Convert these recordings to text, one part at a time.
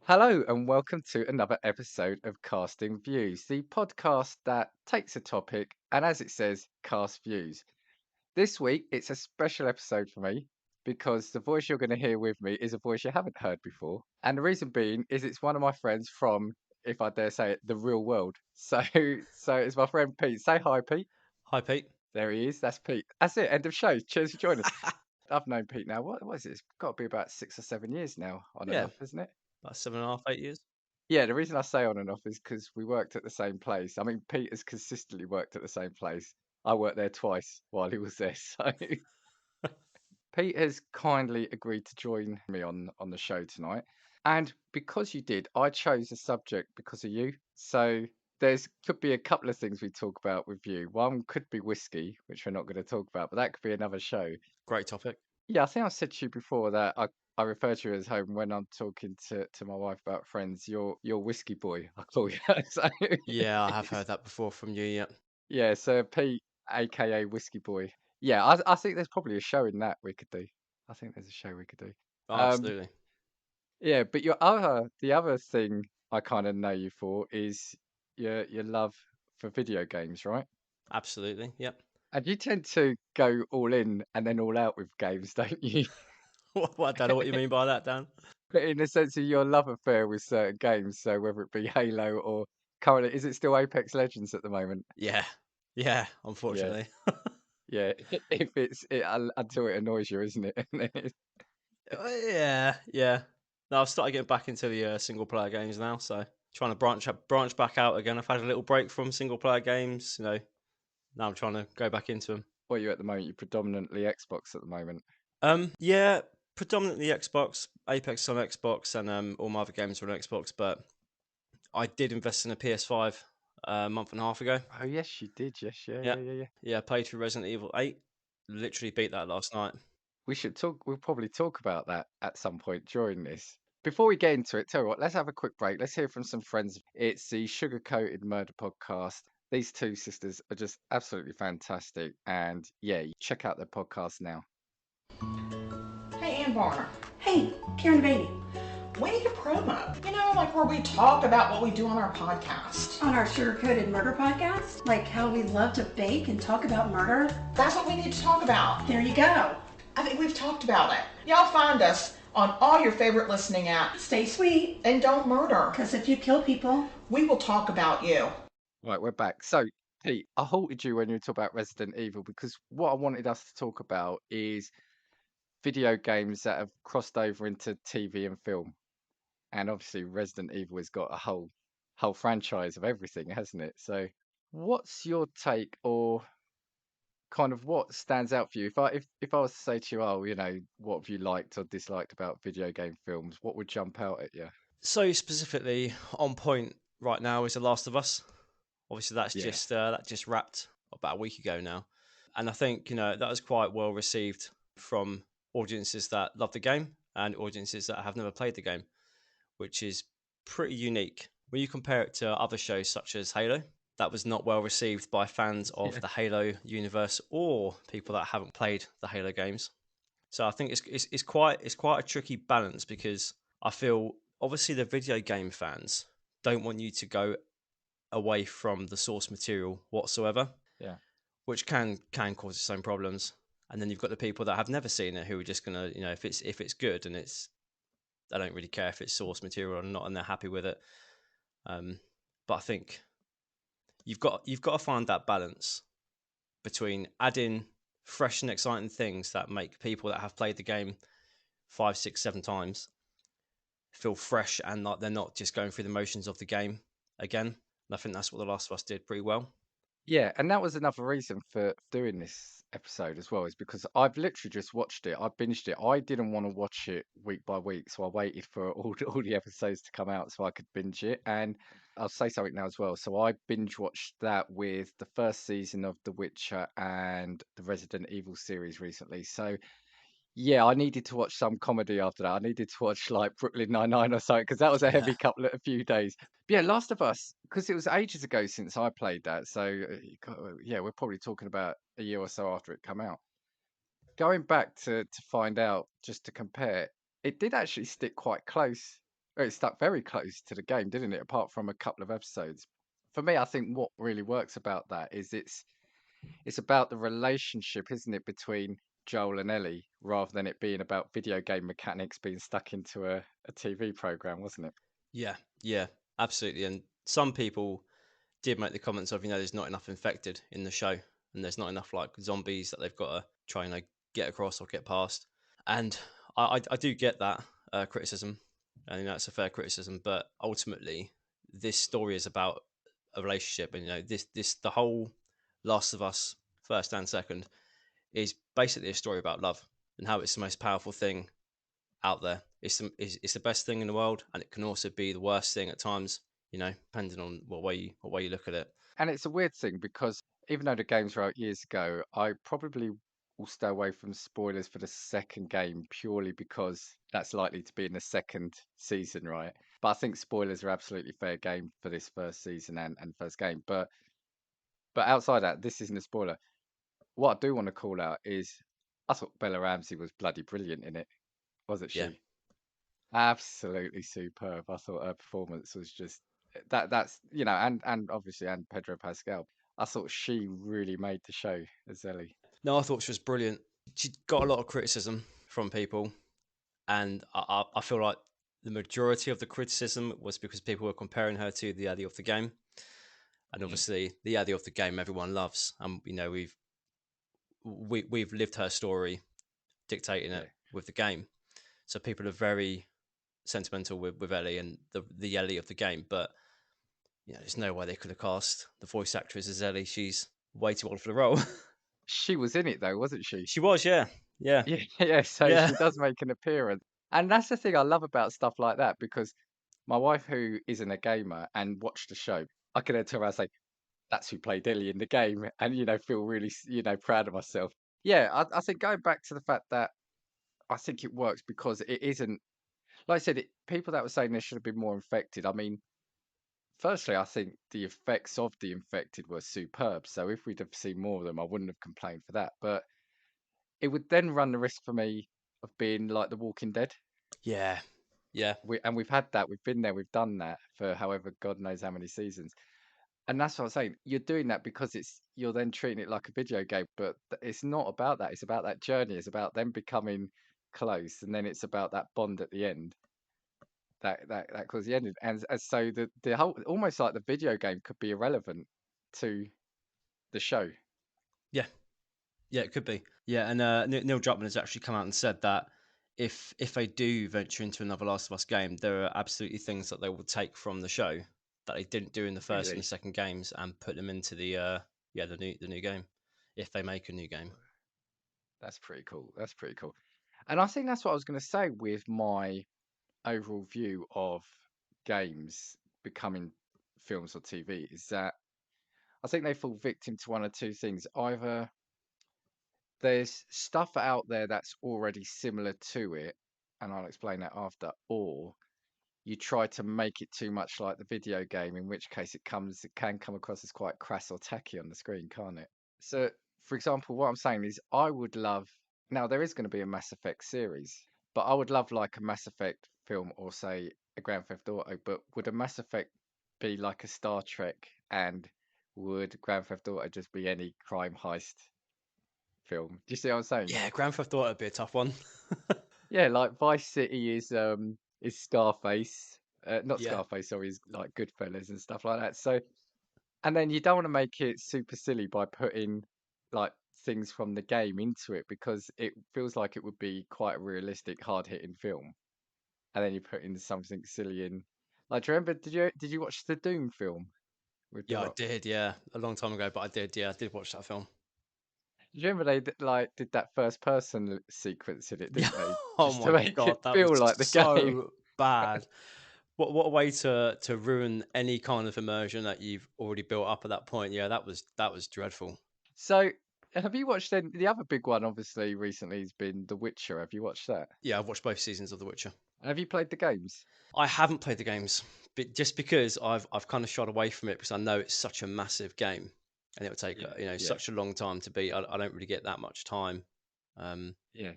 Hello, and welcome to another episode of Casting Views, the podcast that takes a topic and, as it says, casts views. This week, it's a special episode for me because the voice you're going to hear with me is a voice you haven't heard before. And the reason being is it's one of my friends from, if I dare say it, the real world. So it's my friend Pete. Say hi, Pete. Hi, Pete. There he is. That's Pete. That's it. End of show. Cheers for joining us. I've known Pete now. What is it? It's got to be about 6 or 7 years now, on and Yeah, off, isn't it? about 7.5, 8 years. Yeah, the reason I say on and off is because we worked at the same place. I mean, Pete has consistently worked at the same place. I worked there twice while he was there. So Pete has kindly agreed to join me on the show tonight. And because you did, I chose a subject because of you. So there's could be a couple of things we talk about with you. One could be whiskey, which we're not going to talk about, but that could be another show. Great topic. Yeah, I think I said to you before that I refer to you as home when I'm talking to my wife about friends. You're whiskey boy, I call you. So Yeah, I have it's- heard that before from you. Yeah, yeah, so Pete, aka whiskey boy. Yeah, I think there's probably a show in that we could do. I think there's a show we could do. oh, Um, absolutely, yeah, but the other thing I kind of know you for is your love for video games, right? absolutely. Yep. And you tend to go all in and then all out with games, don't you? I don't know what you mean by that, Dan. But in the sense of your love affair with certain games, so whether it be Halo or currently, is it still Apex Legends at the moment? Yeah, yeah. Yeah, Unfortunately. yeah. If until it annoys you, isn't it? Yeah, yeah. No, I've started getting back into the single player games now, so trying to branch back out again. I've had a little break from single player games. Now I'm trying to go back into them. What are you at the moment? You're predominantly Xbox at the moment. Yeah, predominantly Xbox, Apex on Xbox, and all my other games are on Xbox. But I did invest in a PS5 a month and a half ago. Oh yes, you did. Yes, yeah, Yeah, yeah, yeah, yeah. yeah. Played through Resident Evil 8. Literally beat that last night. We should talk. We'll probably talk about that at some point during this. Before we get into it, tell you what, let's have a quick break. Let's hear from some friends. It's the Sugar Coated Murder podcast. These two sisters are just absolutely fantastic. And yeah, check out their podcast now. Hey, Ann Varner, Hey, Karen Baby, we need a promo. Like where we talk about what we do on our podcast. on our Sugar Coated Murder podcast, like how we love to bake and talk about murder. That's what we need to talk about. There you go. I think we've talked about it. Y'all find us on all your favorite listening apps. Stay sweet, And don't murder. because if you kill people, We will talk about you. Right, we're back. So, Pete, I halted you when you were talking about Resident Evil because what I wanted us to talk about is video games that have crossed over into TV and film. And obviously, Resident Evil has got a whole franchise of everything, hasn't it? So, what's your take or kind of what stands out for you? If I was to say to you, oh, what have you liked or disliked about video game films? What would jump out at you? So specifically on point right now is The Last of Us. Obviously, Yeah, that just wrapped about a week ago now, and I think that was quite well received from audiences that love the game and audiences that have never played the game, which is pretty unique when you compare it to other shows such as Halo. That was not well received by fans of yeah, the Halo universe or people that haven't played the Halo games. So I think it's quite a tricky balance because I feel obviously the video game fans don't want you to go away from the source material whatsoever, yeah. which can cause its own problems. And then you've got the people that have never seen it who are just gonna, if it's good and it's they don't really care if it's source material or not, and they're happy with it. Um, but I think you've got to find that balance between adding fresh and exciting things that make people that have played the game 5, 6, 7 times feel fresh and like they're not just going through the motions of the game again. And I think that's what The Last of Us did pretty well. Yeah, and that was another reason for doing this episode as well, is because I've literally just watched it. I binged it. I didn't want to watch it week by week, so I waited for all the episodes to come out so I could binge it. And I'll say something now as well. So I binge watched that with the first season of The Witcher and the Resident Evil series recently. So yeah, I needed to watch some comedy after that. I needed to watch like Brooklyn Nine-Nine or something because that was a Yeah. heavy a few days. But yeah, Last of Us, because it was ages ago since I played that. So yeah, we're probably talking about a year or so after it come out. Going back to find out, just to compare, it did actually stick quite close It stuck very close to the game, didn't it? Apart from a couple of episodes. For me, I think what really works about that is it's about the relationship, isn't it, between Joel and Ellie, rather than it being about video game mechanics being stuck into a TV program, wasn't it? Yeah, yeah, absolutely. And some people did make the comments of, there's not enough infected in the show, and there's not enough like zombies that they've got to try and get across or get past. And I do get that criticism, and it's a fair criticism. But ultimately, this story is about a relationship, and this the whole Last of Us first and second is basically a story about love and how it's the most powerful thing out there. It's the best thing in the world, and it can also be the worst thing at times. Depending on what way you look at it. And it's a weird thing because even though the games were out years ago, I probably will stay away from spoilers for the second game purely because that's likely to be in the second season, right? But I think spoilers are absolutely fair game for this first season and first game. But outside that, this isn't a spoiler. What I do want to call out is I thought Bella Ramsey was bloody brilliant in it, wasn't Yeah. she? Absolutely superb. I thought her performance was just that's and obviously and Pedro Pascal. I thought she really made the show as Ellie. No, I thought she was brilliant. She got a lot of criticism from people, and I feel like the majority of the criticism was because people were comparing her to the Ellie of the game, and Mm. obviously the Ellie of the game everyone loves, and we've lived her story, dictating Yeah. it with the game, so people are very sentimental with Ellie and the Ellie of the game, but there's no way they could have cast the voice actress as Ellie. She's way too old for the role. She was in it though, wasn't she? She was, yeah, yeah, Yeah, yeah. So yeah, she does make an appearance, and that's the thing I love about stuff like that because my wife, who isn't a gamer and watched the show, I can tell her I say, that's who played Ellie in the game, and feel really proud of myself. Yeah, I think going back to the fact that I think it works because it isn't like I said. People that were saying there should have been more infected. I mean, firstly, I think the effects of the infected were superb. So if we'd have seen more of them, I wouldn't have complained for that. But it would then run the risk for me of being like The Walking Dead. yeah, yeah, We've had that. We've been there. We've done that for however God knows how many seasons. And that's what I'm saying. You're doing that because you're then treating it like a video game, but it's not about that. It's about that journey. It's about them becoming close, and then it's about that bond at the end. That causes the ending, and so the whole almost like the video game could be irrelevant to the show. yeah, yeah. It could be, yeah. And Neil Druckmann has actually come out and said that if they do venture into another Last of Us game, there are absolutely things that they will take from the show that they didn't do in the first and the Really, second games and put them into the new game if they make a new game. that's pretty cool. That's pretty cool. And I think that's what I was going to say with my overall view of games becoming films or TV is that I think they fall victim to one or two things. Either there's stuff out there that's already similar to it, and I'll explain that after, or you try to make it too much like the video game, in which case it can come across as quite crass or tacky on the screen, can't it? So, for example, what I'm saying is I would love now there is going to be a Mass Effect series, but I would love like a Mass Effect film or say a Grand Theft Auto, but would a Mass Effect be like a Star Trek and would Grand Theft Auto just be any crime heist film? Do you see what I'm saying? Yeah, Grand Theft Auto would be a tough one. Yeah, like Vice City is Scarface, not Yeah, Scarface, sorry, is like Goodfellas and stuff like that. So, and then you don't want to make it super silly by putting like things from the game into it because it feels like it would be quite a realistic, hard-hitting film. And then you put in something silly in. Like, do you remember? Did you watch the Doom film with The yeah, I Rock? did. Yeah, a long time ago, but I did. Yeah, I did watch that film. Do you remember they like did that first person sequence in it, Yeah. didn't they? Oh Just to my make god, it that was feel like the game. so bad. What a way to ruin any kind of immersion that you've already built up at that point. Yeah, that was dreadful. So, have you watched the other big one? Obviously, recently has been The Witcher. Have you watched that? Yeah, I've watched both seasons of The Witcher. And have you played the games? I haven't played the games, but just because I've kind of shot away from it because I know it's such a massive game, and it would take Yeah, yeah, such a long time to beat. I don't really get that much time, um, yeah.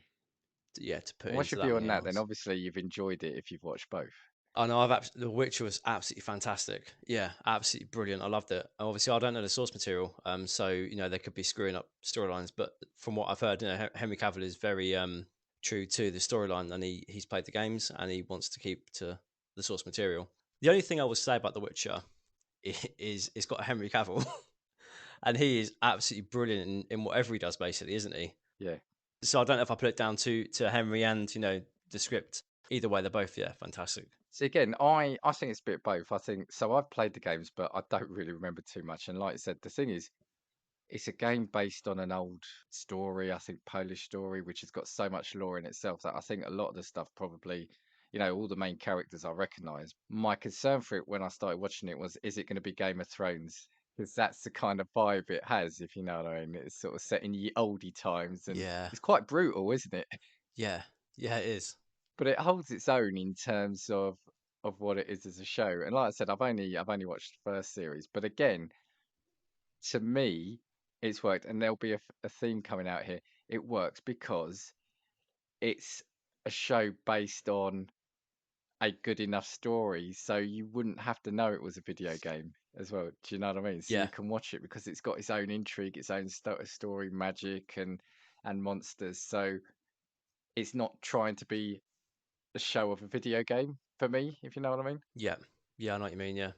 yeah, to put And what's your into that view on many that then? hours. Obviously, you've enjoyed it if you've watched both. I know The Witcher was absolutely fantastic. Yeah, absolutely brilliant. I loved it. Obviously, I don't know the source material, so they could be screwing up storylines. But from what I've heard, Henry Cavill is very true to the storyline, and he's played the games, and he wants to keep to the source material. The only thing I will say about The Witcher is it's got Henry Cavill, and he is absolutely brilliant in whatever he does, basically, isn't he? Yeah. So I don't know if I put it down to Henry and the script. Either way, they're both fantastic. See, again, I think it's a bit of both. I think so. I've played the games, but I don't really remember too much. And like I said, the thing is, it's a game based on an old story, I think Polish story, which has got so much lore in itself that I think a lot of the stuff probably, all the main characters I recognise. My concern for it when I started watching it was, is it going to be Game of Thrones? Because that's the kind of vibe it has, if you know what I mean. It's sort of set in ye oldie times, and Yeah, it's quite brutal, isn't it? yeah, yeah. It is. But it holds its own in terms of what it is as a show. And like I said, I've only watched the first series, but again, to me, it's worked, and there'll be a theme coming out here. It works because it's a show based on a good enough story, so you wouldn't have to know it was a video game as well. Do you know what I mean? So you Yeah, can watch it because it's got its own intrigue, its own story, magic, and monsters. So it's not trying to be a show of a video game for me, if you know what I mean. yeah, yeah. I know what you mean. Yeah,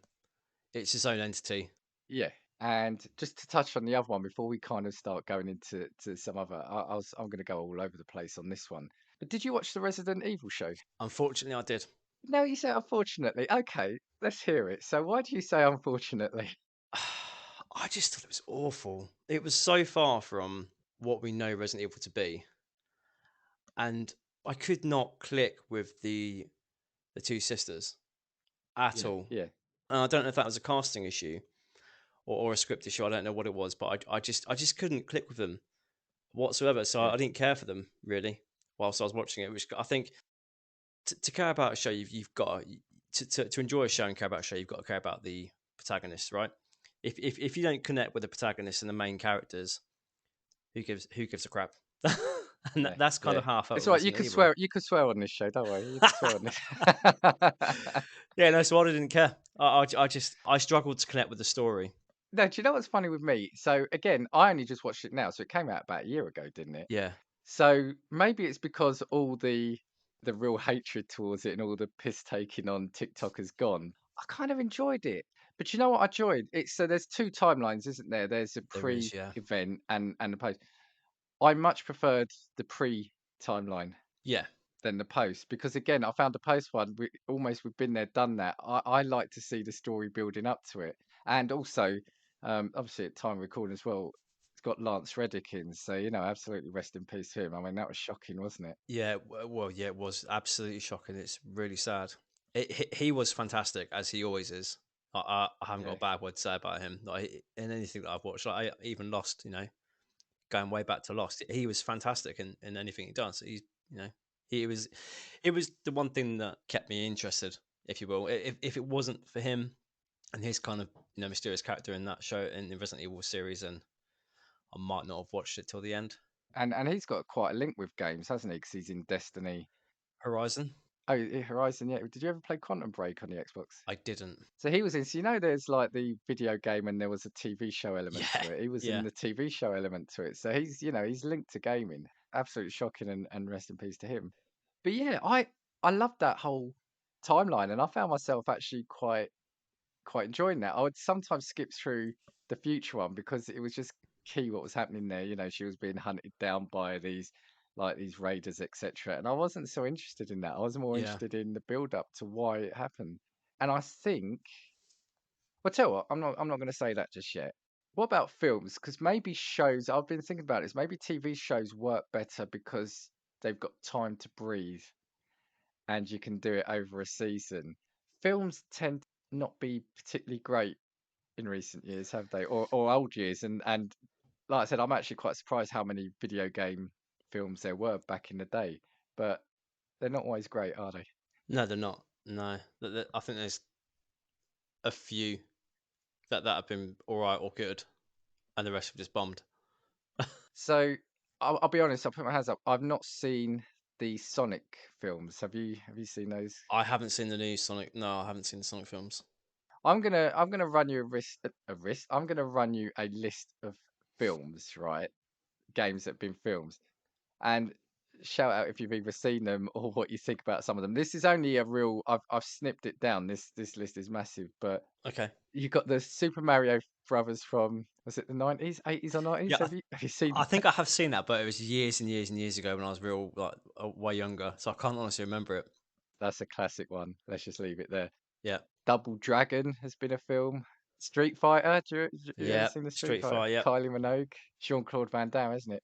it's its own entity. Yeah. And just to touch on the other one before we kind of start going into some other, I'm going to go all over the place on this one. But did you watch the Resident Evil show? Unfortunately, I did. No, you say unfortunately. Okay, let's hear it. So why do you say unfortunately? I just thought it was awful. It was so far from what we know Resident Evil to be, and I could not click with the two sisters at Yeah, all. yeah, And I don't know if that was a casting issue or a script issue. I don't know what it was, but I just couldn't click with them whatsoever. So yeah, I didn't care for them really whilst I was watching it. Which I think to care about a show, you've got to enjoy a show and care about a show, you've got to care about the protagonists, right? If you don't connect with the protagonists and the main characters, who gives a crap? And yeah, that's kind yeah. of how I felt It's with all right. You Resident can Evil. swear. You can swear on this show. Don't worry. You can swear on this. Yeah, no, so I didn't care. I struggled to connect with the story. No, do you know what's funny with me? So again, I only just watched it now, so it came out about a year ago, didn't it? Yeah, So maybe it's because all the real hatred towards it and all the piss taking on TikTok has gone. I kind of enjoyed it. But you know what I enjoyed? It's so there's two timelines, isn't there? There's a there is. Yeah, pre-event and the post. I much preferred the pre-timeline yeah, than the post because again, I found the post one almost we've been there, done that. I like to see the story building up to it, and also obviously at time of recording as well. It's got Lance Reddick in, so absolutely rest in peace to him. I mean, that was shocking, wasn't it? yeah. Well, yeah, it was absolutely shocking. It's really sad. He was fantastic as he always is. I haven't got Yeah. a bad word to say about him. Like in anything that I've watched, like I even Lost. Going way back to Lost, he was fantastic in anything he does. You know, he was, it was the one thing that kept me interested, if you will. If it wasn't for him and his kind of mysterious character in that show in the Resident Evil series, and I might not have watched it till the end. And he's got quite a link with games, hasn't he? Because he's in Destiny. Horizon, Oh, Horizon. Yeah. Did you ever play Quantum Break on the Xbox? I didn't. So he was in. So there's like the video game, and there was a TV show element Yeah, to it. He was in yeah, the TV show element to it. So he's linked to gaming. Absolutely shocking, and rest in peace to him. But yeah, I loved that whole timeline, and I found myself actually quite enjoying that. I would sometimes skip through the future one because it was just key what was happening there. She was being hunted down by these raiders, etc. And I wasn't so interested in that. I was more yeah. interested in the build up to why it happened. And I think, well, tell you what, I'm not going to say that just yet. What about films? Because maybe shows. I've been thinking about this. Maybe TV shows work better because they've got time to breathe and you can do it over a season. Films tend to not be particularly great in recent years, have they? Or old years. And like I said, I'm actually quite surprised how many video game films there were back in the day. But they're not always great, are they? No, they're not. No, I think there's a few that have been all right or good, and the rest have just bombed. So I'll be honest, I'll put my hands up. I've not seen the Sonic films. Have you seen those? I haven't seen the new Sonic. No, I haven't seen the Sonic films. I'm gonna run you a risk. I'm gonna run you a list of films, right? Games that have been filmed, and shout out if you've either seen them or what you think about some of them. This is only a real. I've snipped it down. This list is massive, but Okay. you got the Super Mario Brothers from, was it the 90s, 80s or 90s? Yeah, Have you seen I think that? I have seen that, but it was years and years and years ago when I was real like way younger, so I can't honestly remember it. That's a classic one. Let's just leave it there. Yeah, Double Dragon has been a film. Street Fighter. You ever yeah. seen the Street Street Fighter? Fighter. Yeah, Kylie Minogue, Jean-Claude Van Damme, isn't it?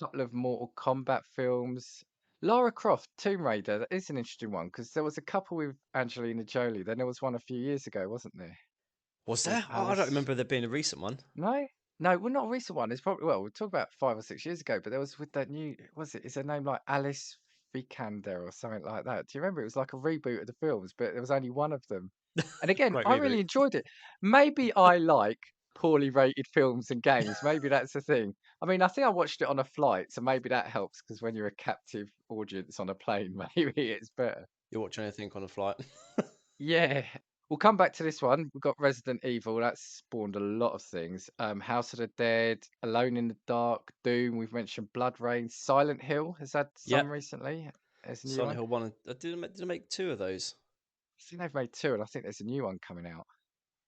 Couple of Mortal Kombat films. Lara Croft, Tomb Raider. That is an interesting one because there was a couple with Angelina Jolie. Then there was one a few years ago, wasn't there? was With there? I don't Alice. remember there being a recent one. No, no, well, not a recent one. It's probably, well, we're talking about 5 or 6 years ago, but there was with that new, was it? Is her name like Alice Vikander or something like that? Do you remember? It was like a reboot of the films, but there was only one of them. And again, Great I reboot. really enjoyed it. Maybe I like poorly rated films and games. Maybe that's the thing. I mean, I think I watched it on a flight, so maybe that helps because when you're a captive audience on a plane, maybe it's better. You watch anything on a flight? Yeah. We'll come back to this one. We've got Resident Evil. That's spawned a lot of things. House of the Dead, Alone in the Dark, Doom. We've mentioned Blood Rain. Silent Hill has had some Yep. recently. There's a new Silent one. Hill 1. Did I make two of those? I think they've made two, and I think there's a new one coming out.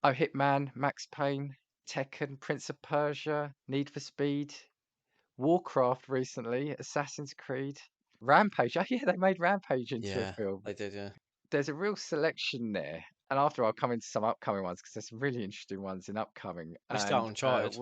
Oh, Hitman, Max Payne, Tekken, Prince of Persia, Need for Speed, Warcraft recently, Assassin's Creed, Rampage. Oh, yeah, they made Rampage into a Yeah, film. they did, yeah. There's a real selection there. And after I'll come into some upcoming ones because there's some really interesting ones in upcoming. Missed out on And Uncharted.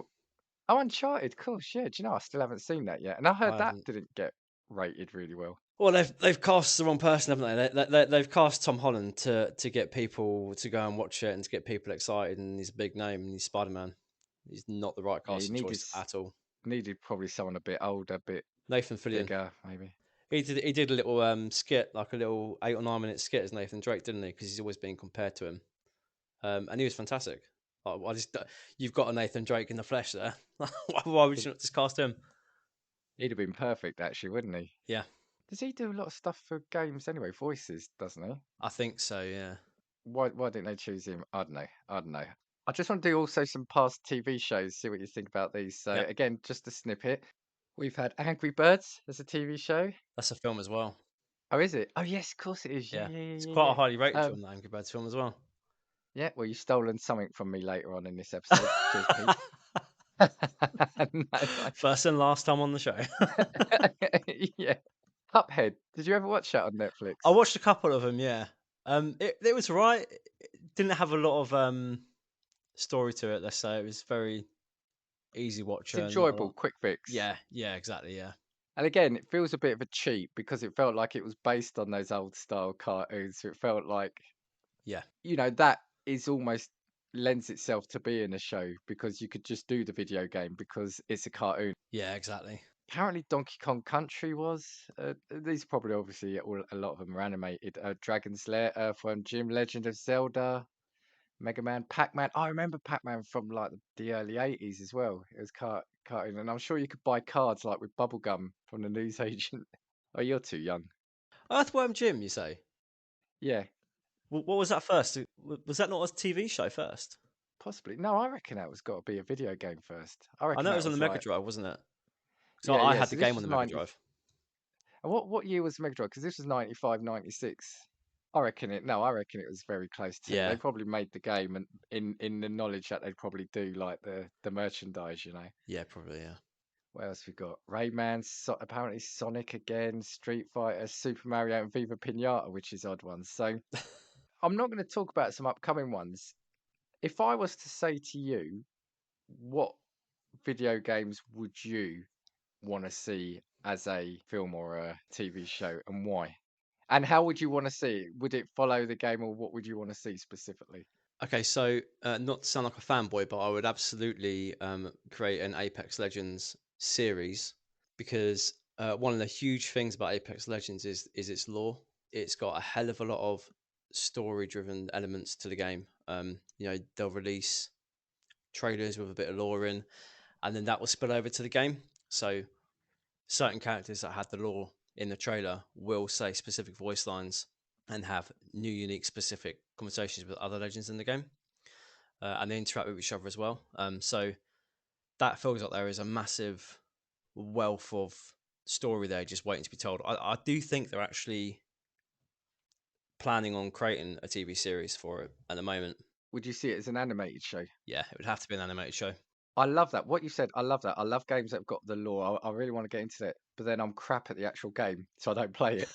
oh, Uncharted, cool shit. Do you know I still haven't seen that yet? And I heard I that haven't. didn't get rated really well. Well, they've cast the wrong person, haven't they? They've cast Tom Holland to get people to go and watch it and to get people excited, and he's a big name and he's Spider Man. He's not the right Yeah, he casting choice at all. needed probably someone a bit older, a bit Nathan Fillion. bigger, maybe. He did a little skit, like a little 8 or 9 minute skit as Nathan Drake, didn't he? Because he's always being compared to him, and he was fantastic. I just you've got a Nathan Drake in the flesh there. Why would you not just cast him? He'd have been perfect, actually, wouldn't he? Yeah, Does he do a lot of stuff for games anyway? Voices, doesn't he? I think so. Yeah. Why didn't they choose him? I don't know. I don't know. I just want to do also some past TV shows, see what you think about these. So Yep. again, just a snippet. We've had Angry Birds as a TV show. That's a film as well. Oh, is it? Oh, yes, of course it is. Yeah, Yeah, yeah, it's yeah, quite a yeah, highly rated yeah. film, that Angry Birds film as well. Yeah. Well, you've stolen something from me later on in this episode. Cheers, Pete. No, First and last time on the show. yeah. Cuphead. Did you ever watch that on Netflix? I watched a couple of them. Yeah, it was right. It didn't have a lot of story to it. Let's say it was very easy It's watcher. Not a enjoyable, lot. quick fix. Yeah, exactly. Yeah, And again, it feels a bit of a cheat because it felt like it was based on those old style cartoons. So it felt like, yeah, that is almost lends itself to being a show because you could just do the video game because it's a cartoon. yeah, exactly. Apparently, Donkey Kong Country was. These probably obviously a lot of them are animated. Dragon's Lair, Earthworm Jim, Legend of Zelda, Mega Man, Pac-Man. I remember Pac-Man from like the early 80s as well. It was cartoon, and I'm sure you could buy cards like with bubblegum from the newsagent. Oh, you're too young. Earthworm Jim, you say? Yeah, What was that first? Was that not a TV show first? possibly. No, I reckon that was got to be a video game first. I I reckon know it that was on the was Mega like, Drive, wasn't it? So yeah, I yeah. had So the this game on was the Mega 90. Drive. And what year was the Mega Drive? Because this was 95, 96. I reckon it. No, I reckon it was very close to. They Yeah, probably made the game, and in the knowledge that they'd probably do like the merchandise. yeah, probably. Yeah. What else we got? Rayman, apparently Sonic again, Street Fighter, Super Mario, and Viva Pinata, which is odd ones. So I'm not going to talk about some upcoming ones. If I was to say to you, what video games would you want to see as a film or a TV show, and why? And how would you want to see it? Would it follow the game, or what would you want to see specifically? Okay, so not to sound like a fanboy, but I would absolutely create an Apex Legends series because one of the huge things about Apex Legends is its lore. It's got a hell of a lot of story-driven elements to the game. They'll release trailers with a bit of lore in, and then that will spill over to the game. So certain characters that had the lore in the trailer will say specific voice lines and have new, unique, specific conversations with other legends in the game, and they interact with each other as well. So that feels like there is a massive wealth of story there just waiting to be told. I do think they're actually planning on creating a TV series for it at the moment. Would you see it as an animated show? Yeah, it would have to be an animated show. I love that. What you said, I love that. I love games that have got the lore. I really want to get into it, but then I'm crap at the actual game, so I don't play it.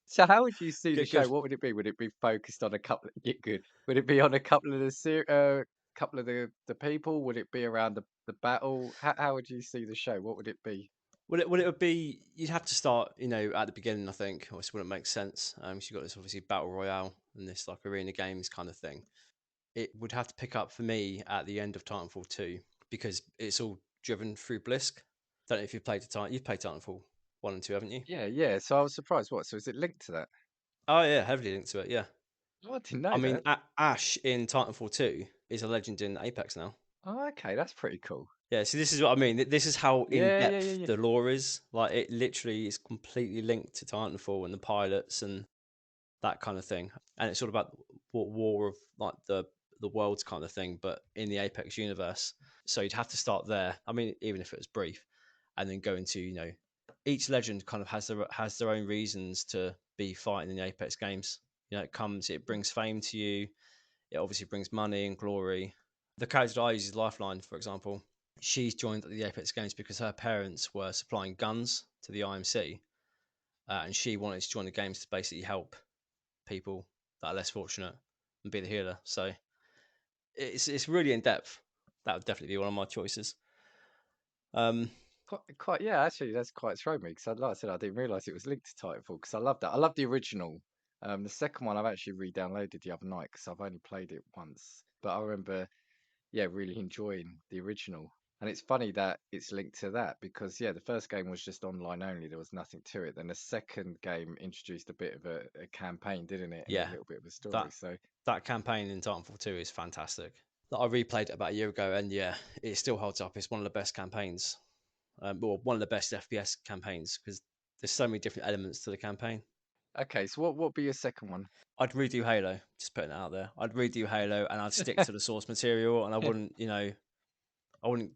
So how would you see the Good, show? good. What would it be? Would it be focused on a couple? Get good. Would it be on a couple of couple of the people? Would it be around the battle? How would you see the show? What would it be? Well, it would be you'd have to start, at the beginning. I think, or it wouldn't make sense. So you've got this obviously battle royale and this like arena games kind of thing. It would have to pick up for me at the end of Titanfall 2 because it's all driven through Blisk. Don't know if you've played you've played Titanfall 1 and 2, haven't you? Yeah, yeah. So I was surprised. What? So is it linked to that? Oh yeah, heavily linked to it. Yeah, Oh, I didn't I know mean that. Ash in Titanfall 2 is a legend in Apex now. Oh, okay, that's pretty cool. Yeah, so this is what I mean. This is how in Yeah, yeah, yeah, depth yeah. the lore is. Like it literally is completely linked to Titanfall and the pilots and that kind of thing. And it's all about what war of like the worlds kind of thing, but in the Apex universe. So you'd have to start there. I mean, even if it was brief, and then go into each legend kind of has their own reasons to be fighting in the Apex games. It brings fame to you. It obviously brings money and glory. The character that I use is Lifeline, for example. She's joined the Apex games because her parents were supplying guns to the IMC, and she wanted to join the games to basically help people that are less fortunate and be the healer. So it's really in depth. That would definitely be one of my choices. Quite, yeah. Actually, that's quite thrown me because, like I said, I didn't realize it was linked to Titanfall because I love that. I love the original. The second one I've actually re-downloaded the other night because I've only played it once, but I remember, yeah, really enjoying the original. And it's funny that it's linked to that because, yeah, the first game was just online only. There was nothing to it. Then the second game introduced a bit of a campaign, didn't it? And a Yeah, little bit of a story. that So, that campaign in Titanfall 2 is fantastic. I replayed it about a year ago, and yeah, it still holds up. It's one of the best campaigns, well, one of the best FPS campaigns because there's so many different elements to the campaign. okay, so what would be your second one? I'd redo Halo, just putting it out there. I'd redo Halo, and I'd stick to the source material, and I wouldn't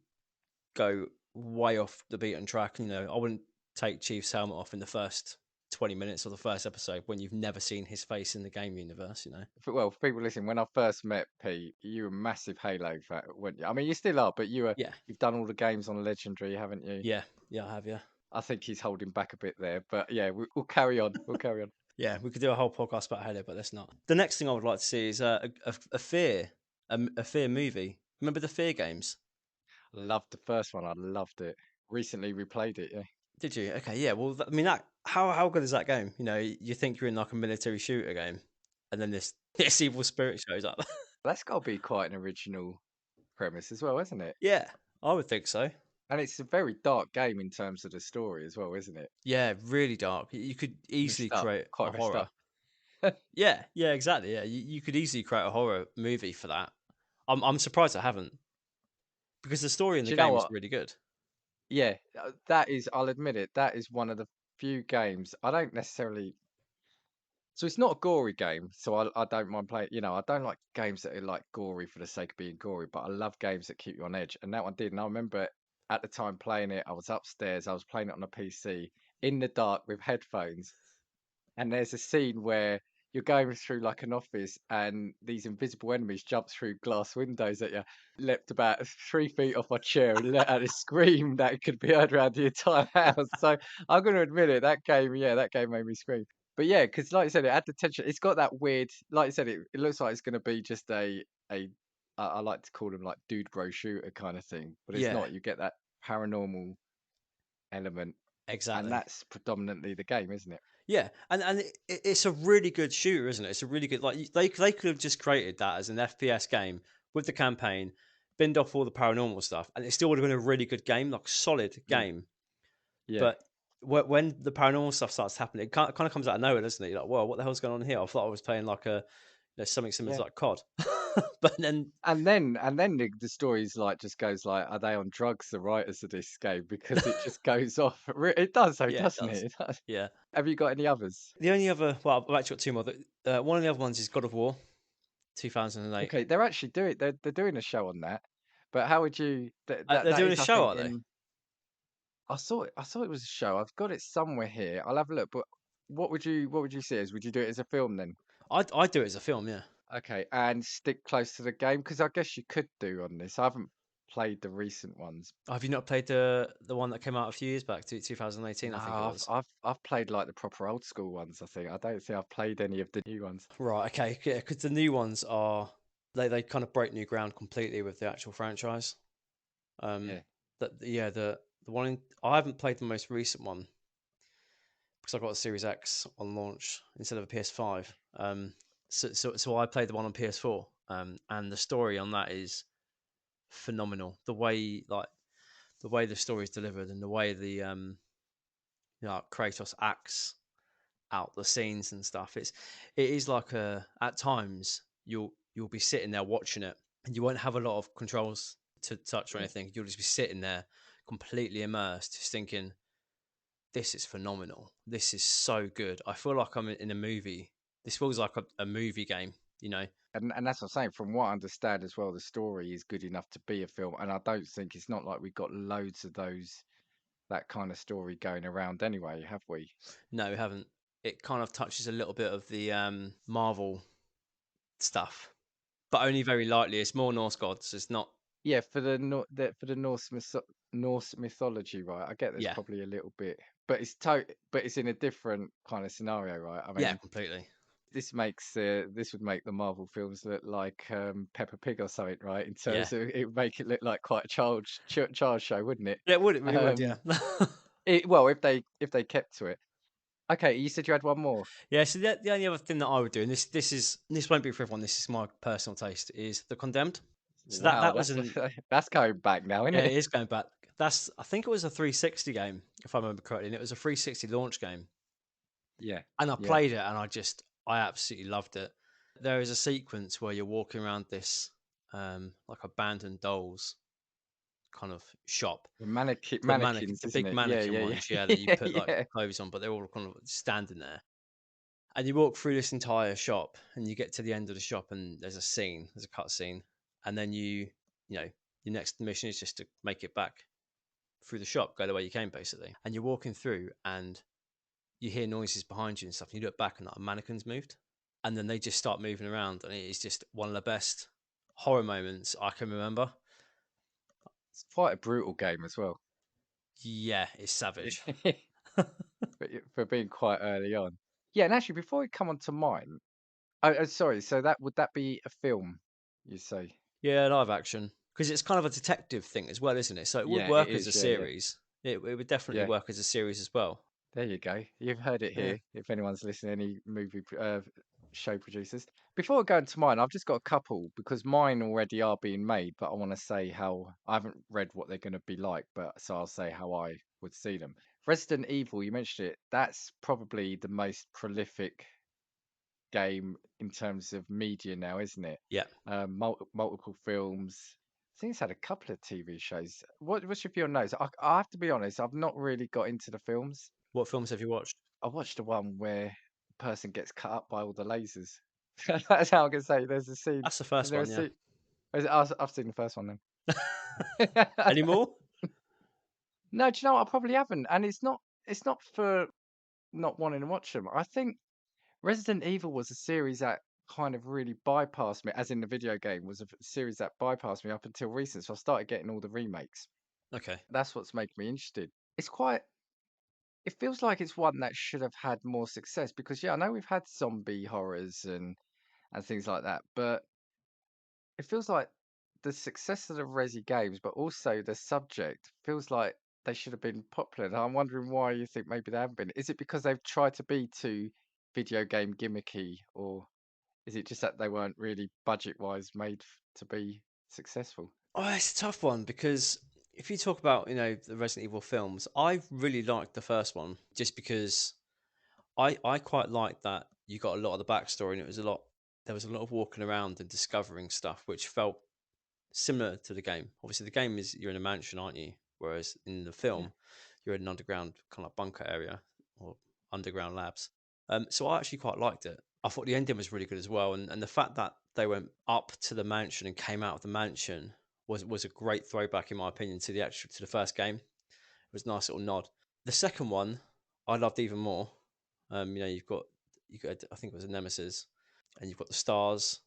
go way off the beaten track. I wouldn't take Chief's helmet off in the first 20 minutes of the first episode when you've never seen his face in the game universe. Well, for people listening, when I first met Pete, you were a massive Halo fan, weren't you? I mean, you still are, but Yeah, you've done all the games on Legendary, haven't you? yeah, I have. Yeah, I think he's holding back a bit there, but yeah, we'll carry on. We'll carry on. yeah. We could do a whole podcast about Halo, but let's not. The next thing I would like to see is a Fear, a Fear movie. Remember the Fear games? I loved the first one. I loved it. Recently replayed it. Yeah, Did you? Okay, yeah. Well, I mean, how good is that game? You think you're in like a military shooter game, and then this this evil spirit shows up. that's got to be quite an original premise as well, isn't it? Yeah, I would think so. And it's a very dark game in terms of the story as well, isn't it? Yeah, really dark. You could easily Messed up, create a quite messed horror. up. Yeah, yeah, exactly. Yeah, you could easily create a horror movie for that. I'm surprised I haven't because the story in Do the you know game is what? really good. Yeah, that is. I'll admit it. That is one of the few games I don't necessarily. So it's not a gory game, so I don't mind playing. I don't like games that are like gory for the sake of being gory, but I love games that keep you on edge, and that one did. And I remember at the time playing it, I was upstairs, I was playing it on a PC in the dark with headphones, and there's a scene where you're going through like an office, and these invisible enemies jump through glass windows at you. Leapt about 3 feet off my chair and let out a scream that could be heard around the entire house. So I'm going to admit it. That game made me scream. But yeah, because like I said, it had the tension. It's got that weird, like I said, it looks like it's going to be just a I like to call them like dude bro shooter kind of thing, but it's Yeah, not. You get that paranormal element, and exactly. that's predominantly the game, isn't it? Yeah, and it's a really good shooter, isn't it? It's a really good they could have just created that as an FPS game with the campaign, binned off all the paranormal stuff, and it still would have been a really good game, like solid Yeah, game. yeah. But when the paranormal stuff starts happening, it kind of comes out of nowhere, doesn't it? You're like, whoa, what the hell's going on here? I thought I was playing like something similar to Yeah. like COD. But then, And then the story's like just goes like, are they on drugs, the writers of this game? Because it just goes off. It does though, yeah, it doesn't does. it? It does. Yeah. Have you got any others? The only other, well, I've actually got two more. One of the other ones is God of War, 2008. Okay, they're actually doing they're doing a show on that. But how would you They're that doing a is I show, think are they? in I saw it was a show. I've got it somewhere here. I'll have a look. But what would you see as? Would you do it as a film then? I'd do it as a film, yeah. Okay, and stick close to the game because I guess you could do on this. I haven't played the recent ones. Have you not played the one that came out a few years back, 2018, No, I think it was? I've played like the proper old school ones. I think I don't think I've played any of the new ones. Right, okay, yeah, because the new ones are they kind of break new ground completely with the actual franchise. Um, Yeah, that yeah, the one I haven't played the most recent one because I got a Series X on launch instead of a PS5. So I played the one on PS4. And the story on that is phenomenal. The way the story is delivered and the way Kratos acts out the scenes and stuff. It is like at times you'll be sitting there watching it and you won't have a lot of controls to touch or yeah. anything. You'll just be sitting there completely immersed, just thinking, this is phenomenal. This is so good. I feel like I'm in a movie. This feels like a movie game, you know? And that's what I'm saying. From what I understand as well, the story is good enough to be a film. And I don't think it's not like we've got loads of that kind of story going around anyway, have we? No, we haven't. It kind of touches a little bit of the Marvel stuff, but only very lightly. It's more Norse gods. It's not. Yeah, for the Norse mythology, right? I get there's Yeah, probably a little bit, but it's in a different kind of scenario, right? I yeah, mean, completely. this would make the Marvel films look like Peppa Pig or something, right? In Yeah, terms of it would make it look like quite a child show, wouldn't it? yeah, it would. It really would. Yeah. Um, well, if they kept to it. Okay, you said you had one more. Yeah. So the only other thing that I would do, and this won't be for everyone. This is my personal taste. Is The Condemned. So Wow, that was an that's going back now, isn't yeah, it it? is going back. I think it was a 360 game if I remember correctly, and it was a 360 launch game. Yeah, And I yeah. played it, and I absolutely loved it. There is a sequence where you're walking around this like abandoned dolls kind of shop. The The mannequins, isn't big it? Yeah, mannequin yeah, yeah, ones, yeah, that you yeah, put like yeah. clothes on, but they're all kind of standing there. And you walk through this entire shop, and you get to the end of the shop, and there's a cut scene, and then you know, your next mission is just to make it back through the shop, go the way you came, basically. And you're walking through, and you hear noises behind you and stuff. And you look back, and like a mannequin's moved, and then they just start moving around, and it is just one of the best horror moments I can remember. It's quite a brutal game as well. Yeah, it's savage. For being quite early on. Yeah, and actually, before we come on to mine, oh, sorry. So that would that be a film? You say? Yeah, live action because it's kind of a detective thing as well, isn't it? So it would Yeah, it work as a is. Yeah, yeah, series. It would definitely yeah. work as a series as well. There you go. You've heard it Yeah. here. If anyone's listening, any show producers. Before I go into mine, I've just got a couple because mine already are being made, but I want to say how I haven't read what they're going to be like, but so I'll say how I would see them. Resident Evil, you mentioned it. That's probably the most prolific game in terms of media now, isn't it? Yeah. Multiple films. I think it's had a couple of TV shows. What's your view on those? I have to be honest, I've not really got into the films. What films have you watched? I watched the one where the person gets cut up by all the lasers. That's how I can say. There's a scene. That's the Is first there a one, yeah. scene? I've seen the first one then. Any more? No, do you know what? I probably haven't, and it's not for not wanting to watch them. I think Resident Evil was a series that kind of really bypassed me, as in the video game was a series that bypassed me up until recent. So I started getting all the remakes. Okay. That's what's making me interested. It's quite. It feels like it's one that should have had more success because yeah, I know we've had zombie horrors and things like that, but it feels like the success of the Resi games, but also the subject feels like they should have been popular. And I'm wondering why you think maybe they haven't been. Is it because they've tried to be too video game gimmicky, or is it just that they weren't really budget-wise made to be successful? Oh, it's a tough one because if you talk about, the Resident Evil films, I really liked the first one just because I quite liked that you got a lot of the backstory and it was a lot. there was a lot of walking around and discovering stuff, which felt similar to the game. Obviously, the game is you're in a mansion, aren't you? Whereas in the Yeah. film, you're in an underground kind of like bunker area or underground labs. So I actually quite liked it. I thought the ending was really good as well, and the fact that they went up to the mansion and came out of the mansion was a great throwback, in my opinion, to the first game. It was a nice little nod. The second one, I loved even more. You got I think it was a Nemesis, and you've got the Stars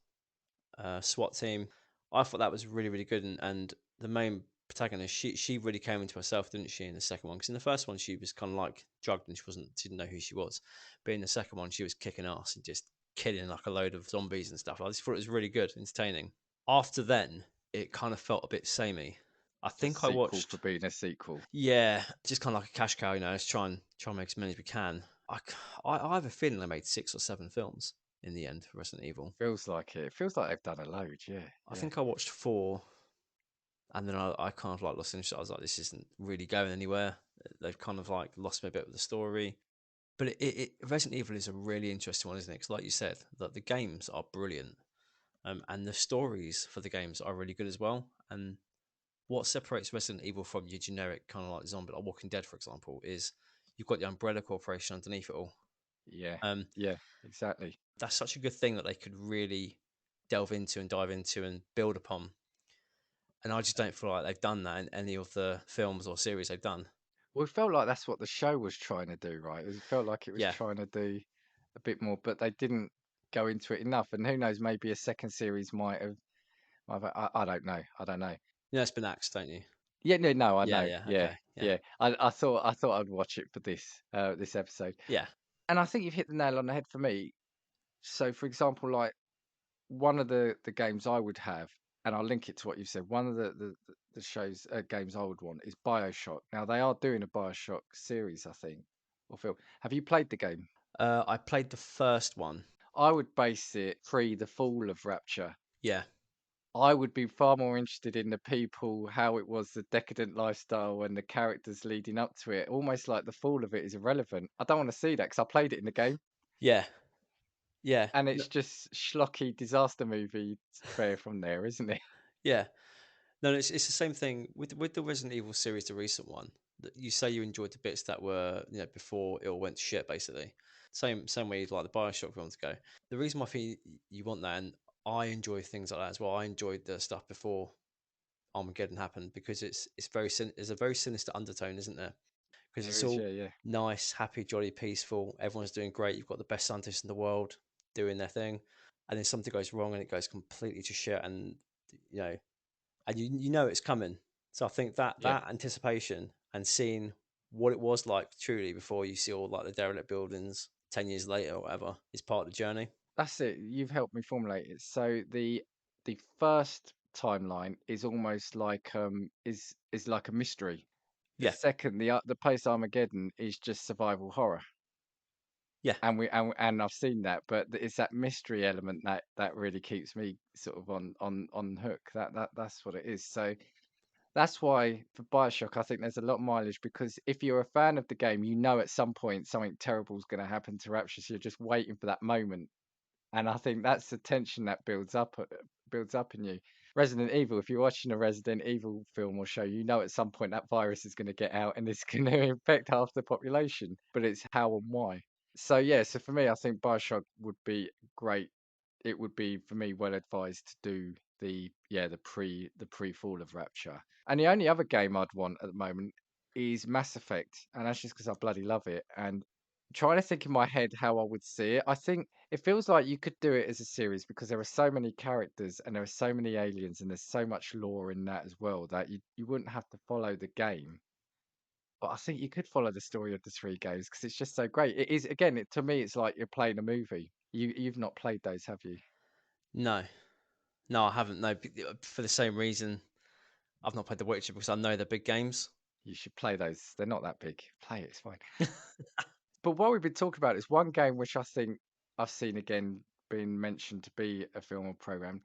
SWAT team. I thought that was really really good, and the main protagonist, she really came into herself, didn't she, in the second one? Because in the first one she was kind of like drugged and didn't know who she was, but in the second one she was kicking ass and just killing like a load of zombies and stuff. I just thought it was really good, entertaining. After then, it kind of felt a bit samey. I Just think I sequel for watched, being a sequel. yeah, just kind of like a cash cow. Let's try and make as many as we can. I have a feeling they made 6 or 7 films in the end for Resident Evil. Feels like it. It feels like they've done a load. Yeah, I yeah. think I watched 4, and then I kind of like lost interest. I was like, this isn't really going anywhere. They've kind of like lost me a bit with the story. But Resident Evil is a really interesting one, isn't it? Because like you said, that the games are brilliant, and the stories for the games are really good as well. And what separates Resident Evil from your generic kind of like zombie, like Walking Dead, for example, is you've got the Umbrella Corporation underneath it all. Yeah, Um, yeah, exactly. that's such a good thing that they could really delve into and dive into and build upon. And I just don't feel like they've done that in any of the films or series they've done. Well, it felt like that's what the show was trying to do, right? It felt like it was Yeah, trying to do a bit more, but they didn't go into it enough. And who knows, maybe a second series I don't know. I don't know. you know it's been axed, don't you? Yeah, no, no, I Yeah, know. yeah, Yeah, okay, yeah, yeah. I thought I'd watch it for this episode. yeah, And I think you've hit the nail on the head for me. So, for example, like one of the games I would have, and I'll link it to what you said. One of the shows games I would want is BioShock. Now they are doing a BioShock series, I think, or film. Have you played the game? I played the first one. I would base it pre the fall of Rapture. Yeah, I would be far more interested in the people, how it was, the decadent lifestyle, and the characters leading up to it. Almost like the fall of it is irrelevant. I don't want to see that because I played it in the game, yeah, yeah, and it's just schlocky disaster movie fare from there, isn't it? yeah. No, it's the same thing with the Resident Evil series, the recent one. That you say you enjoyed the bits that were before it all went to shit, basically. Same way you'd like the Bioshock film to go. The reason why I think you want that, and I enjoy things like that as well. I enjoyed the stuff before Armageddon happened because there's a very sinister undertone, isn't there? Because There it's is, all yeah, yeah. nice, happy, jolly, peaceful. Everyone's doing great. You've got the best scientists in the world doing their thing, and then something goes wrong and it goes completely to shit, and you know, and you know it's coming. So I think that Yeah. anticipation and seeing what it was like truly before you see all like the derelict buildings 10 years later or whatever is part of the journey. That's it. You've helped me formulate it. So the first timeline is almost like is like a mystery. The Yeah, second, the post Armageddon is just survival horror, yeah, and I've seen that, but it's that mystery element that really keeps me sort of on hook. That's what it is. So that's why for Bioshock, I think there's a lot of mileage because if you're a fan of the game, you know at some point something terrible is going to happen to Rapture. So you're just waiting for that moment. And I think that's the tension that builds up in you. Resident Evil, if you're watching a Resident Evil film or show, you know at some point that virus is going to get out and it's going to infect half the population, but it's how and why. So yeah, so for me, I think Bioshock would be great. It would be for me well advised to do the pre fall of Rapture. And the only other game I'd want at the moment is Mass Effect, and that's just because I bloody love it. And trying to think in my head how I would see it, I think it feels like you could do it as a series because there are so many characters and there are so many aliens and there's so much lore in that as well that you wouldn't have to follow the game. But I think you could follow the story of the three games because it's just so great. It is again, to me, it's like you're playing a movie. You've not played those, have you? no, no, I haven't. No, for the same reason, I've not played The Witcher because I know they're big games. You should play those. They're not that big. Play it, it's fine. But what we've been talking about is one game which I think I've seen again being mentioned to be a film or program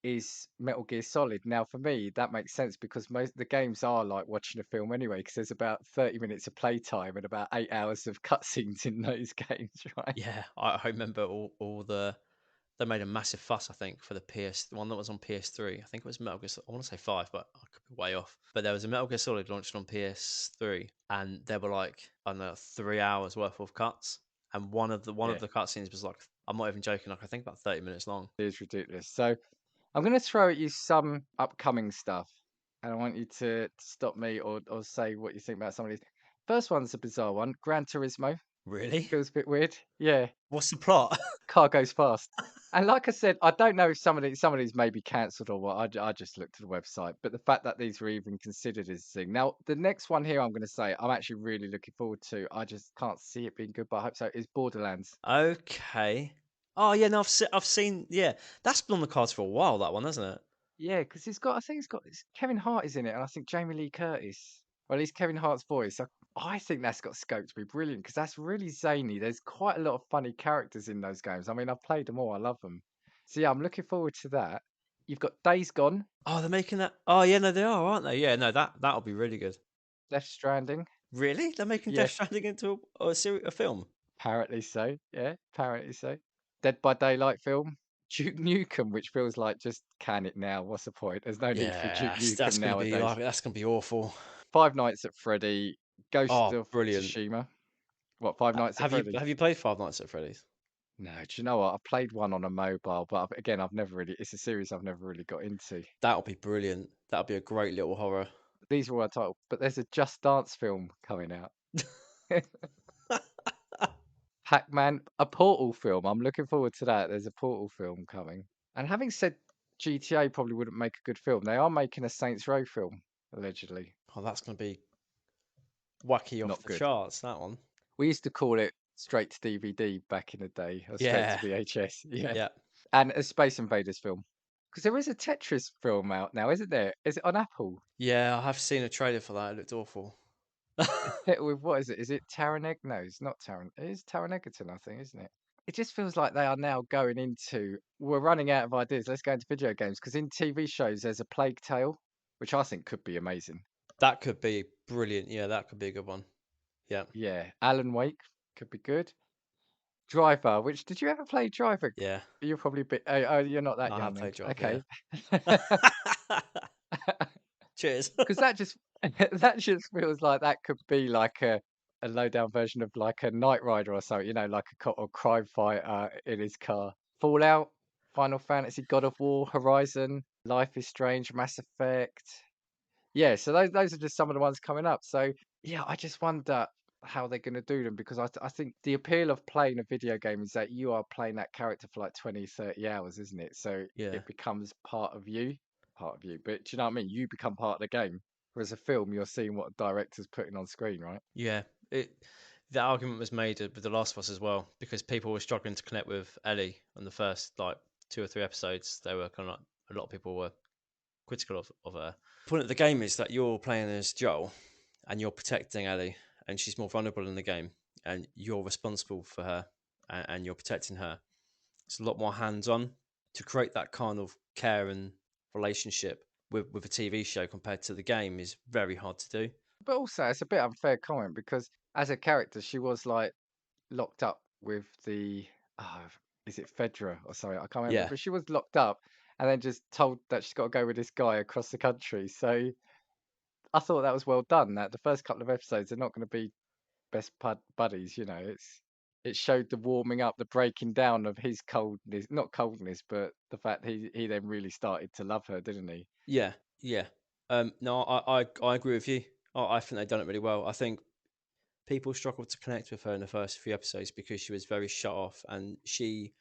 is Metal Gear Solid. Now, for me, that makes sense because most the games are like watching a film anyway, because there's about 30 minutes of playtime and about 8 hours of cutscenes in those games, right? Yeah, I remember all they made a massive fuss, I think, for the one that was on PS3. I think it was Metal Gear. I want to say 5, but I could be way off. But there was a Metal Gear Solid launched on PS3, and there were like, I don't know, 3 hours worth of cuts, and one of Yeah, the cutscenes was like, I'm not even joking, like I think about 30 minutes long. it is ridiculous. So I'm going to throw at you some upcoming stuff, and I want you to stop me or say what you think about some of these. First one's a bizarre one. Gran Turismo Really? feels a bit weird. Yeah, What's the plot? car goes fast. And like I said, I don't know if some of these may be cancelled or what. I just looked at the website, but the fact that these were even considered is a thing. Now, the next one here, I'm going to say I'm actually really looking forward to. I just can't see it being good, but I hope so. Is Borderlands. Okay. Oh yeah, no, I've seen. Yeah, that's been on the cards for a while. That one, hasn't it? Yeah, because I think Kevin Hart is in it, and I think Jamie Lee Curtis. Well, at least Kevin Hart's voice. I think that's got scope to be brilliant because that's really zany. There's quite a lot of funny characters in those games. I mean, I've played them all. I love them. So yeah, I'm looking forward to that. You've got Days Gone, Oh, they're making that. Oh yeah, no, they are, aren't they? Yeah, no, that'll be really good. Death Stranding. Really? They're making Yeah, Death Stranding into a film? apparently so. Yeah, apparently so. Dead by Daylight film. Duke Nukem, which feels like just can it now. What's the point? There's no need for Yeah, Duke Nukem nowadays. that's gonna be awful. Five Nights at Freddy, Ghost Oh, of brilliant. Tsushima. What, Five Nights at Freddy? Have you played Five Nights at Freddy's? No, do you know what? I played one on a mobile, but again, I've never really. It's a series I've never really got into. That'll be brilliant. That'll be a great little horror. These are all I title, but there's a Just Dance film coming out. Pac-Man, a Portal film. I'm looking forward to that. There's a Portal film coming. And having said GTA probably wouldn't make a good film, they are making a Saints Row film, allegedly. Oh, that's gonna be wacky off Not the good. charts. That one. We used to call it straight to DVD back in the day, or straight to Yeah, VHS. Yeah. yeah, And a Space Invaders film. Because there is a Tetris film out now, isn't there? Is it on Apple? yeah. I have seen a trailer for that. It looked awful. With what is it? Is it Taron No, it's not Taron. It is Taron Egerton, I think, isn't it? It just feels like they are now going into. We're running out of ideas. Let's go into video games because in TV shows there's a Plague Tale, which I think could be amazing. That could be brilliant. Yeah, that could be a good one. Yeah, Yeah, Alan Wake could be good. Driver, which did you ever play Driver? yeah. You're probably a bit. Oh, you're not that I young have then. played Driver. Okay. Yeah. Cheers. Because that just that just feels like that could be like a low down version of like a Knight Rider or something, like a or crime fighter in his car. Fallout, Final Fantasy, God of War, Horizon, Life is Strange, Mass Effect. Yeah, so those are just some of the ones coming up. So yeah, I just wonder how they're going to do them because I think the appeal of playing a video game is that you are playing that character for like 20, 30 hours, isn't it? So Yeah, it becomes part of you. But do you know what I mean? You become part of the game. Whereas a film, you're seeing what a director's putting on screen, right? yeah. It that argument was made with The Last of Us as well because people were struggling to connect with Ellie on the first like 2 or 3 episodes. They were kind of like, a lot of people were critical of her. The point of the game is that you're playing as Joel and you're protecting Ellie, and she's more vulnerable in the game, and you're responsible for her and you're protecting her. It's a lot more hands on to create that kind of care and relationship with a TV show compared to the game is very hard to do. But also, it's a bit unfair comment because as a character, she was like locked up with the oh, is it Fedra or something? I can't remember. Yeah, But she was locked up and then just told that she's got to go with this guy across the country. So I thought that was well done. That the first couple of episodes are not going to be best buddies. It showed the warming up, the breaking down of his coldness, not coldness, but the fact he then really started to love her, didn't he? yeah, yeah. No, I agree with you. I think they've done it really well. I think people struggled to connect with her in the first few episodes because she was very shut off, and she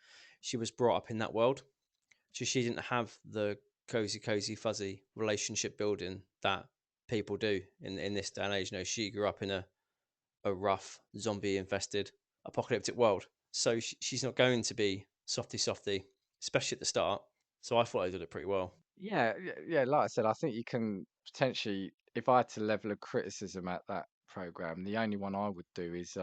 was brought up in that world, so she didn't have the cozy fuzzy relationship building that people do in this day and age. She grew up in a rough zombie infested apocalyptic world, so she's not going to be softy, especially at the start. So I thought I did it pretty well. Yeah, yeah. Like I said, I think you can potentially, if I had to level a criticism at that program, the only one I would do is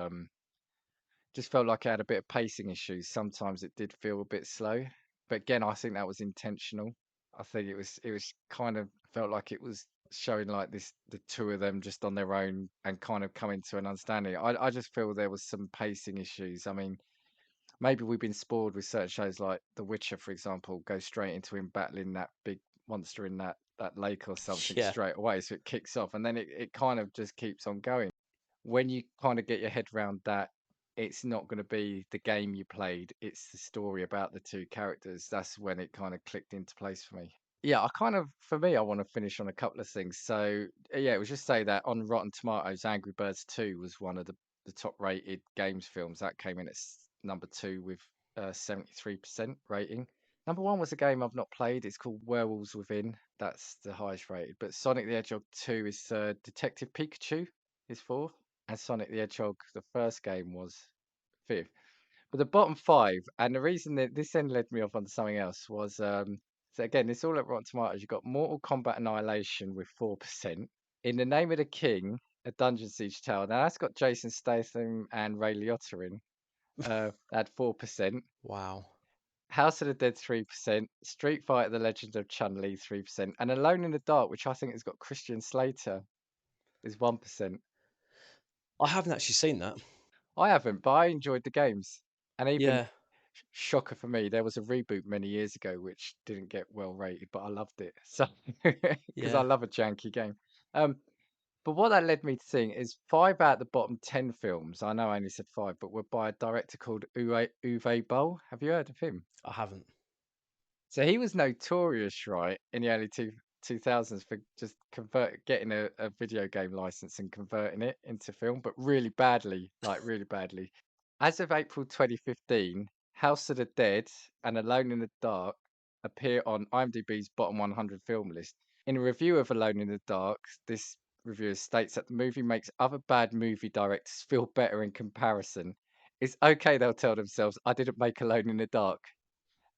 just felt like it had a bit of pacing issues. Sometimes it did feel a bit slow, but again, I think that was intentional. I think it was kind of felt like it was showing like the two of them just on their own and kind of coming to an understanding. I just feel there was some pacing issues. I mean, maybe we've been spoiled with certain shows like The Witcher, for example, go straight into him battling that big monster in that lake or something Yeah, straight away. So it kicks off and then it kind of just keeps on going. When you kind of get your head around that, it's not going to be the game you played, it's the story about the two characters. That's when it kind of clicked into place for me. Yeah, I kind of, for me, I want to finish on a couple of things. So, yeah, it was just say that on Rotten Tomatoes, Angry Birds 2 was one of the top rated games films. That came in at number two with 73% rating. Number one was a game I've not played. It's called Werewolves Within. That's the highest rated. But Sonic the Hedgehog 2 is third. Detective Pikachu is fourth. And Sonic the Hedgehog, the first game, was fifth. But the bottom five, and the reason that this then led me off onto something else was so again, it's all at Rotten Tomatoes. You've got Mortal Kombat Annihilation with 4%. In the Name of the King, a Dungeon Siege tale. Now that's got Jason Statham and Ray Liotta in. At 4%. wow. House of the Dead 3%. Street Fighter: The Legend of Chun Li 3%. And Alone in the Dark, which I think has got Christian Slater, is 1%. I haven't actually seen that. I haven't, but I enjoyed the games. And even Yeah, shocker for me, there was a reboot many years ago which didn't get well rated, but I loved it. So because I yeah. love a janky game. Um, but what that led me to seeing is five out of the bottom 10 films. I know I only said five, but were by a director called Uwe Boll. Have you heard of him? I haven't. So he was notorious, right, in the early 2000s for just getting a video game license and converting it into film, but really badly, like really badly. As of April 2015, House of the Dead and Alone in the Dark appear on IMDb's bottom 100 film list. In a review of Alone in the Dark, this reviewer states that the movie makes other bad movie directors feel better in comparison. It's okay, they'll tell themselves, I didn't make Alone in the Dark.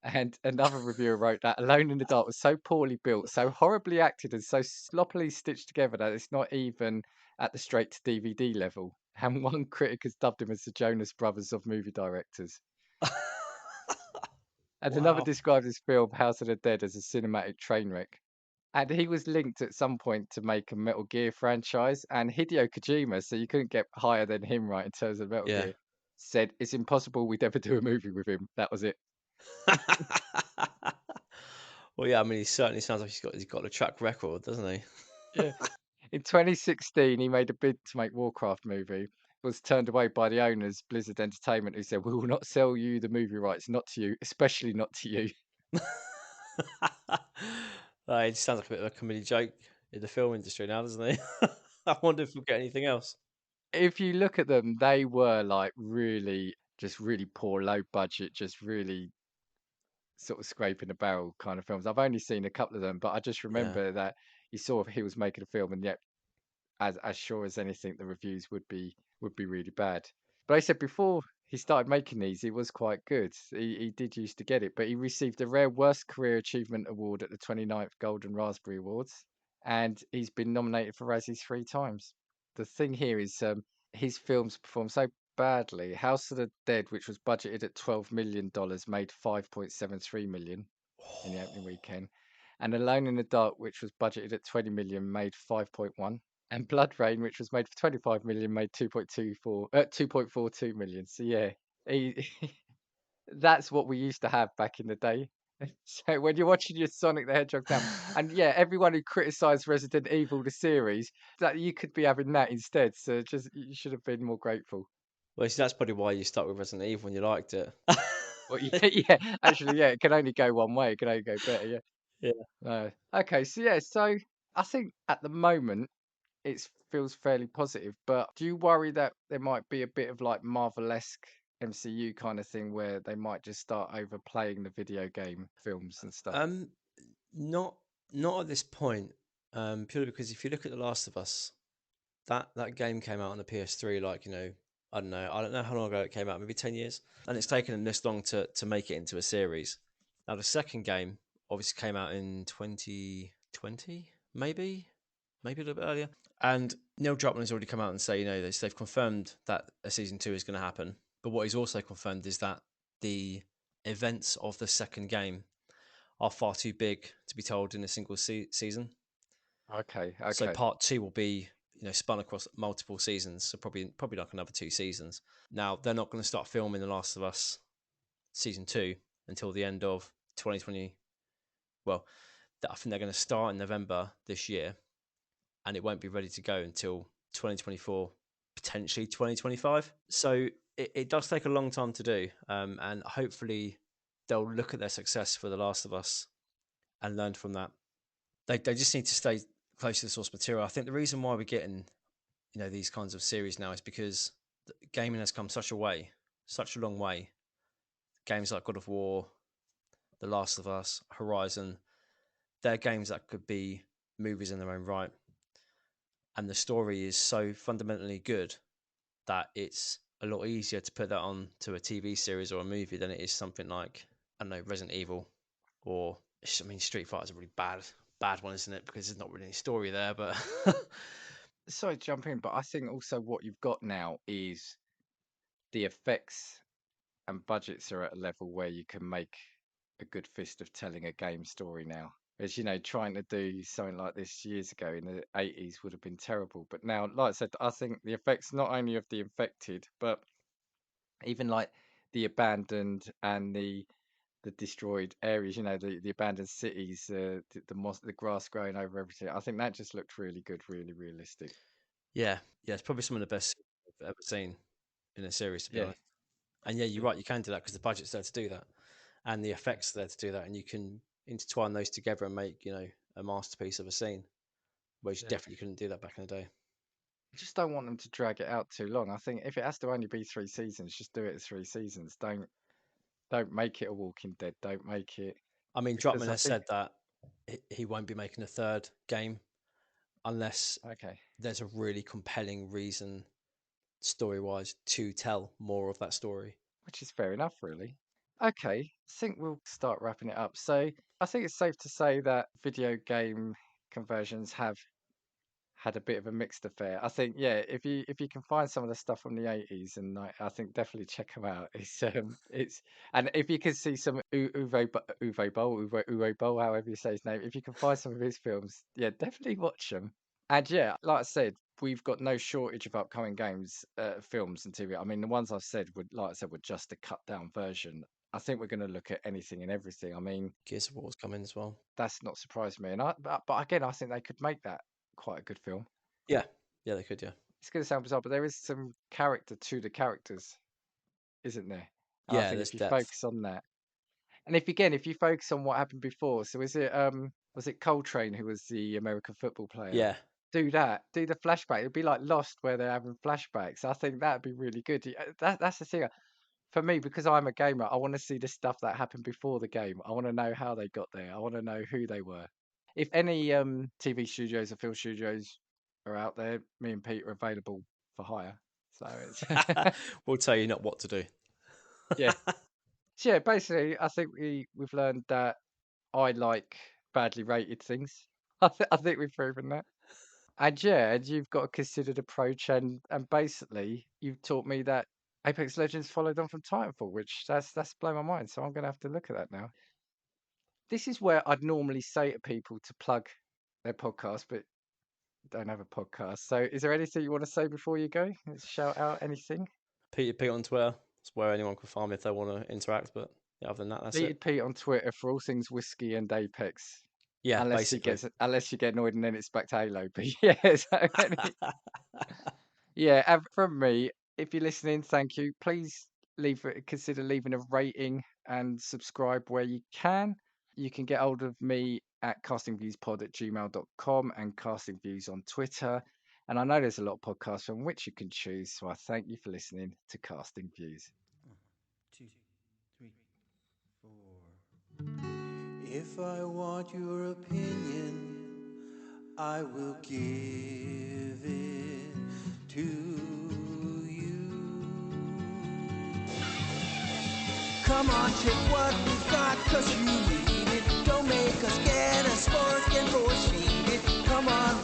And another reviewer wrote that Alone in the Dark was so poorly built, so horribly acted, and so sloppily stitched together that it's not even at the straight to DVD level. And one critic has dubbed him as the Jonas Brothers of movie directors. And another Wow. described his film House of the Dead as a cinematic train wreck. And he was linked at some point to make a Metal Gear franchise. And Hideo Kojima, so you couldn't get higher than him, right, in terms of Metal Yeah. Gear, said it's impossible we'd ever do a movie with him. That was it. Well, yeah. I mean, he certainly sounds like he's got a track record, doesn't he? Yeah. In 2016, he made a bid to make Warcraft movie, was turned away by the owners, Blizzard Entertainment, who said, "We will not sell you the movie rights, not to you, especially not to you." It sounds like a bit of a comedy joke in the film industry now, doesn't he? I wonder if we'll get anything else. If you look at them, they were like really, just really poor, low budget, just really sort of scraping the barrel kind of films. I've only seen a couple of them, but I just Yeah. remember that you saw he was making a film, and yet as sure as anything, the reviews would be really bad. But I said before he started making these, he was quite good. He did used to get it, but he received a rare Worst Career Achievement Award at the 29th Golden Raspberry Awards, and he's been nominated for Razzies three times. The thing here is his films perform so badly. House of the Dead, which was budgeted at $12 million, made 5.73 million in the opening weekend. And Alone in the Dark, which was budgeted at 20 million, made 5.1. And Blood Rain, which was made for 25 million, made 2.42 million. So yeah, he, that's what we used to have back in the day. So when you're watching your Sonic the Hedgehog now, and yeah, everyone who criticised Resident Evil the series, that you could be having that instead. So just you should have been more grateful. Well, see, that's probably why you stuck with Resident Evil when you liked it. Well, yeah, yeah, actually, yeah, it can only go one way. It can only go better. Yeah. Yeah. Okay, so yeah, so I think at the moment it feels fairly positive, but do you worry that there might be a bit of like Marvel-esque MCU kind of thing where they might just start overplaying the video game films and stuff? Um, not not at this point. Purely because if you look at The Last of Us, that game came out on the PS3, like, I don't know how long ago it came out, maybe 10 years, and it's taken them this long to make it into a series. Now the second game obviously came out in 2020, maybe a little bit earlier. And Neil Druckmann has already come out and say, they've confirmed that a season two is going to happen. But what he's also confirmed is that the events of the second game are far too big to be told in a single season. Okay, So okay. part two will be, spun across multiple seasons. So probably like another 2 seasons. Now they're not going to start filming The Last of Us season 2 until the end of 2020. Well, I think they're going to start in November this year, and it won't be ready to go until 2024, potentially 2025. So it does take a long time to do, and hopefully they'll look at their success for The Last of Us and learn from that. They just need to stay close to the source material. I think the reason why we're getting these kinds of series now is because gaming has come such a long way. Games like God of War, The Last of Us, Horizon, they're games that could be movies in their own right. And the story is so fundamentally good that it's a lot easier to put that on to a TV series or a movie than it is something like, I don't know, Resident Evil, or, I mean, Street Fighter is a really bad one, isn't it? Because there's not really any story there, but... Sorry to jump in, but I think also what you've got now is the effects and budgets are at a level where you can make a good fist of telling a game story now. As trying to do something like this years ago in the 80s would have been terrible. But now, like I said, I think the effects not only of the infected, but even like the abandoned and the destroyed areas, the abandoned cities, the grass growing over everything. I think that just looked really good, really realistic. Yeah, it's probably some of the best I've ever seen in a series, to be Yeah. honest. And yeah, you're right, you can do that because the budget's there to do that, and the effects are there to do that, and you can intertwine those together and make a masterpiece of a scene, whereas you definitely couldn't do that back in the day. I just don't want them to drag it out too long. I think if it has to only be 3 seasons, just do it as 3 seasons. Don't make it a Walking Dead. Don't make it. I mean, Because Druckmann I has think said that he won't be making a third game unless okay, there's a really compelling reason, story-wise, to tell more of that story. which is fair enough, really. Okay, I think we'll start wrapping it up. So I think it's safe to say that video game conversions have had a bit of a mixed affair. I think, yeah, if you can find some of the stuff from the 80s, and I think definitely check them out. It's and if you can see some Uwe Boll, however you say his name, if you can find some of his films, yeah, definitely watch them. And yeah, like I said, we've got no shortage of upcoming games, films and TV. I mean, the ones I've said like I said, were just a cut down version. I think we're going to look at anything and everything. I mean, Gears of War's coming as well. that's not surprised me. And but again, I think they could make that quite a good film. Yeah, they could, yeah. It's going to sound bizarre, but there is some character to the characters, isn't there? And I Yeah, think there's if you depth. focus on that, and if you focus on what happened before, so was it Coltrane who was the American football player? Yeah. Do the flashback. It'd be like Lost where they're having flashbacks. I think that'd be really good. That's the thing. For me, because I'm a gamer, I want to see the stuff that happened before the game. I want to know how they got there. I want to know who they were. If any TV studios or film studios are out there, me and Pete are available for hire. So it's We'll tell you not what to do. yeah. So yeah, basically, I think we've learned that I like badly rated things. I think we've proven that. And yeah, and you've got a considered approach, and basically you've taught me that Apex Legends followed on from Titanfall, which that's blown my mind. So I'm gonna have to look at that now. This is where I'd normally say to people to plug their podcast, but don't have a podcast. So is there anything you want to say before you go? Shout out anything? Pete on Twitter. That's where anyone can find me if they want to interact. But yeah, other than that, that's it. Pete on Twitter for all things whiskey and Apex. Yeah, unless basically. Unless you get annoyed and then it's back to Halo. But yeah, so yeah. And from me, if you're listening, thank you. Please consider leaving a rating and subscribe where you can. You can get hold of me at castingviewspod@gmail.com and castingviews on Twitter. And I know there's a lot of podcasts from which you can choose. So I thank you for listening to Casting Views. 1, 2, 3, 4. If I want your opinion, I will give it to you. Come on, check what we've got, 'cause you need it. Don't make us get a sport and force feed it. Come on,